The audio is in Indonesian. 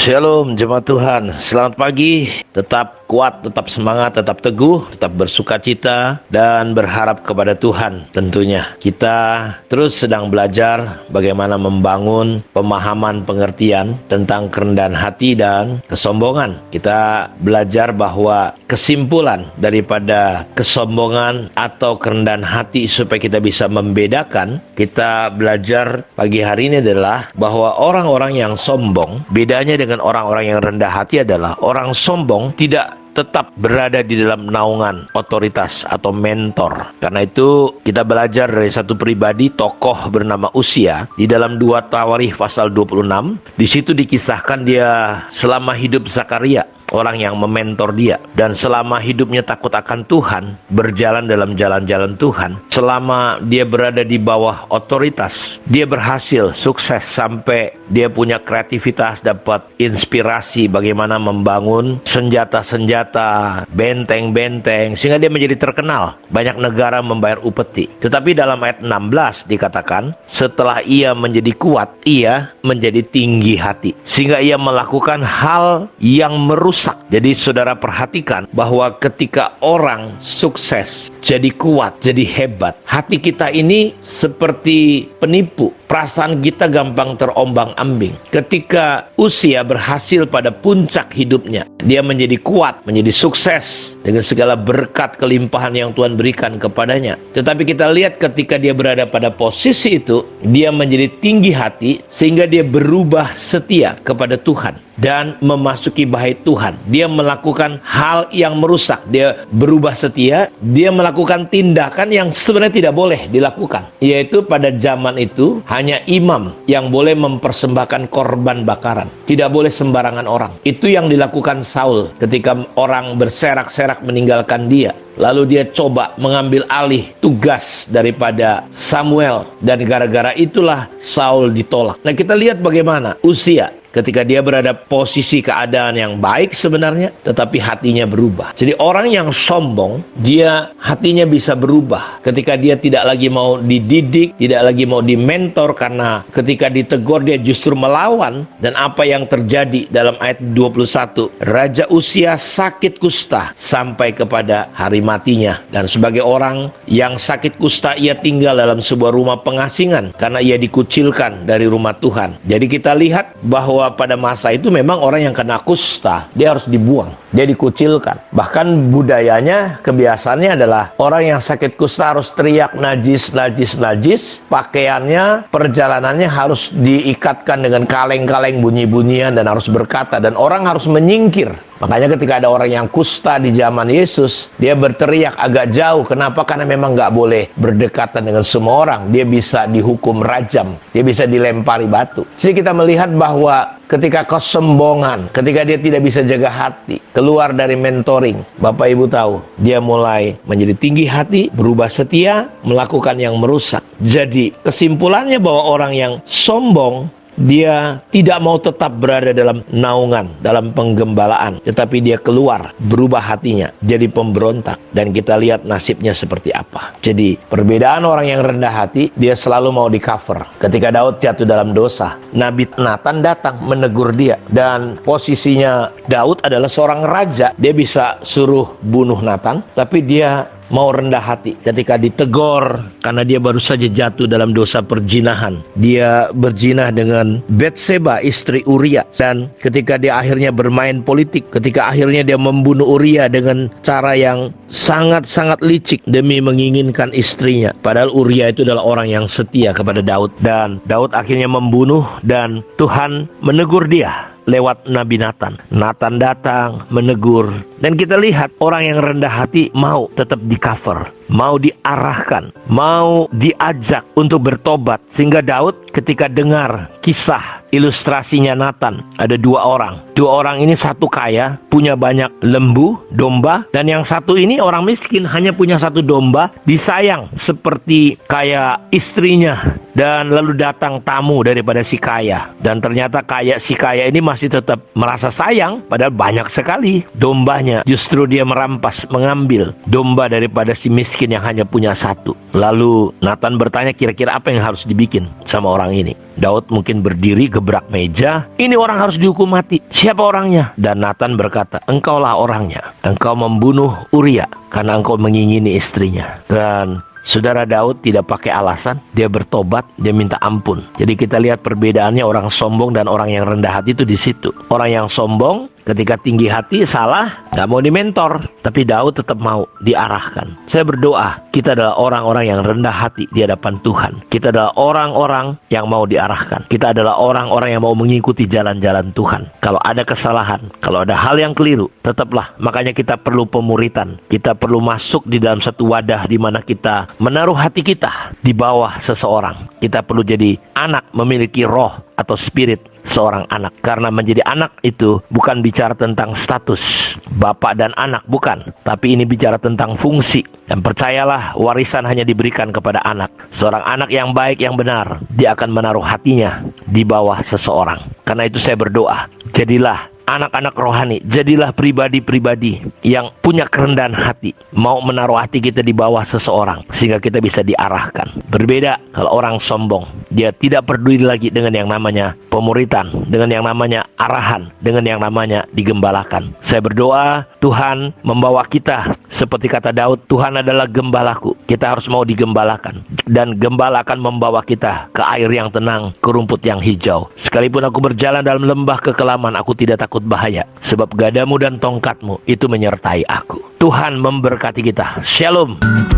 Shalom jemaat Tuhan, selamat pagi. Tetap kuat, tetap semangat, tetap teguh, tetap bersuka cita dan berharap kepada Tuhan. Tentunya kita terus sedang belajar bagaimana membangun pemahaman pengertian tentang kerendahan hati dan kesombongan. Kita belajar bahwa kesimpulan daripada kesombongan atau kerendahan hati supaya kita bisa membedakan, kita belajar pagi hari ini adalah bahwa orang-orang yang sombong, bedanya dengan orang-orang yang rendah hati adalah orang sombong tidak tetap berada di dalam naungan otoritas atau mentor. Karena itu kita belajar dari satu pribadi, tokoh bernama Uzia, di dalam 2 Tawarikh pasal 26. Di situ dikisahkan dia selama hidup Zakaria, orang yang mementor dia, dan selama hidupnya takut akan Tuhan, berjalan dalam jalan-jalan Tuhan, selama dia berada di bawah otoritas, dia berhasil sukses sampai dia punya kreativitas, dapat inspirasi bagaimana membangun senjata-senjata, benteng-benteng, sehingga dia menjadi terkenal. Banyak negara membayar upeti. Tetapi dalam ayat 16 dikatakan, setelah ia menjadi kuat, ia menjadi tinggi hati, sehingga ia melakukan hal yang merusak. Jadi saudara perhatikan bahwa ketika orang sukses, jadi kuat, jadi hebat, hati kita ini seperti penipu. Perasaan kita gampang terombang-ambing. Ketika Uzia berhasil pada puncak hidupnya, dia menjadi kuat, menjadi sukses dengan segala berkat kelimpahan yang Tuhan berikan kepadanya. Tetapi kita lihat ketika dia berada pada posisi itu, dia menjadi tinggi hati sehingga dia berubah setia kepada Tuhan dan memasuki bait Tuhan. Dia melakukan hal yang merusak. Dia berubah setia, dia melakukan tindakan yang sebenarnya tidak boleh dilakukan. Yaitu pada zaman itu hanya imam yang boleh mempersembahkan korban bakaran. Tidak boleh sembarangan orang. Itu yang dilakukan Saul ketika orang berserak-serak meninggalkan dia. Lalu dia coba mengambil alih tugas daripada Samuel, dan gara-gara itulah Saul ditolak. Nah, kita lihat bagaimana Uzia ketika dia berada posisi keadaan yang baik sebenarnya, tetapi hatinya berubah. Jadi orang yang sombong, dia hatinya bisa berubah ketika dia tidak lagi mau dididik, tidak lagi mau dimentor, karena ketika ditegur dia justru melawan. Dan apa yang terjadi dalam ayat 21, Raja Uzia sakit kusta sampai kepada hari matinya. Dan sebagai orang yang sakit kusta, ia tinggal dalam sebuah rumah pengasingan karena ia dikucilkan dari rumah Tuhan. Jadi kita lihat bahwa pada masa itu memang orang yang kena kusta, dia harus dibuang, dia dikucilkan. Bahkan budayanya, kebiasaannya adalah orang yang sakit kusta harus teriak najis, najis, najis. Pakaiannya, perjalanannya harus diikatkan dengan kaleng-kaleng bunyi-bunyian dan harus berkata, dan orang harus menyingkir. Makanya ketika ada orang yang kusta di zaman Yesus, dia berteriak agak jauh. Kenapa? Karena memang nggak boleh berdekatan dengan semua orang. Dia bisa dihukum rajam, dia bisa dilempari batu. Jadi kita melihat bahwa ketika kesombongan, ketika dia tidak bisa jaga hati, keluar dari mentoring, Bapak Ibu tahu, dia mulai menjadi tinggi hati, berubah setia, melakukan yang merusak. Jadi kesimpulannya bahwa orang yang sombong, dia tidak mau tetap berada dalam naungan, dalam penggembalaan, tetapi dia keluar, berubah hatinya, jadi pemberontak. Dan kita lihat nasibnya seperti apa. Jadi perbedaan orang yang rendah hati, dia selalu mau di cover. Ketika Daud jatuh dalam dosa, Nabi Nathan datang menegur dia. Dan posisinya Daud adalah seorang raja, dia bisa suruh bunuh Nathan, tapi dia mau rendah hati ketika ditegur karena dia baru saja jatuh dalam dosa perzinahan. Dia berzina dengan Batseba, istri Uria. Dan ketika dia akhirnya bermain politik, ketika akhirnya dia membunuh Uria dengan cara yang sangat-sangat licik demi menginginkan istrinya. Padahal Uria itu adalah orang yang setia kepada Daud. Dan Daud akhirnya membunuh, dan Tuhan menegur dia lewat Nabi Nathan. Nathan datang menegur, dan kita lihat orang yang rendah hati mau tetap di cover, mau diarahkan, mau diajak untuk bertobat. Sehingga Daud ketika dengar kisah ilustrasinya Nathan, ada 2 orang. 2 orang ini, satu kaya, punya banyak lembu, domba, dan yang satu ini orang miskin, hanya punya 1 domba, disayang seperti kayak istrinya. Dan lalu datang tamu daripada si kaya, dan ternyata si kaya ini masih tetap merasa sayang, padahal banyak sekali dombanya. Justru dia merampas, mengambil domba daripada si miskin yang hanya punya 1. Lalu Nathan bertanya, kira-kira apa yang harus dibikin sama orang ini? Daud mungkin berdiri gebrak meja. Ini orang harus dihukum mati. Siapa orangnya? Dan Nathan berkata, engkaulah orangnya. Engkau membunuh Uria karena engkau mengingini istrinya. Dan saudara Daud tidak pakai alasan, dia bertobat, dia minta ampun. Jadi kita lihat perbedaannya orang sombong dan orang yang rendah hati itu di situ. Orang yang sombong ketika tinggi hati salah, gak mau dimentor. Tapi Daud tetap mau diarahkan. Saya berdoa, kita adalah orang-orang yang rendah hati di hadapan Tuhan. Kita adalah orang-orang yang mau diarahkan. Kita adalah orang-orang yang mau mengikuti jalan-jalan Tuhan. Kalau ada kesalahan, kalau ada hal yang keliru, tetaplah. Makanya kita perlu pemuritan. Kita perlu masuk di dalam satu wadah di mana kita menaruh hati kita di bawah seseorang. Kita perlu jadi anak, memiliki roh atau spirit seorang anak. Karena menjadi anak itu bukan bicara tentang status bapak dan anak, bukan. Tapi ini bicara tentang fungsi. Dan percayalah, warisan hanya diberikan kepada anak. Seorang anak yang baik, yang benar, dia akan menaruh hatinya di bawah seseorang. Karena itu saya berdoa, jadilah anak-anak rohani, jadilah pribadi-pribadi yang punya kerendahan hati, mau menaruh hati kita di bawah seseorang sehingga kita bisa diarahkan. Berbeda kalau orang sombong, dia tidak peduli lagi dengan yang namanya pemuritan, dengan yang namanya arahan, dengan yang namanya digembalakan. Saya berdoa Tuhan membawa kita seperti kata Daud, Tuhan adalah gembalaku. Kita harus mau digembalakan, dan gembala akan membawa kita ke air yang tenang, ke rumput yang hijau. Sekalipun aku berjalan dalam lembah kekelaman, aku tidak takut bahaya, sebab gadamu dan tongkatmu itu menyertai aku. Tuhan memberkati kita. Shalom.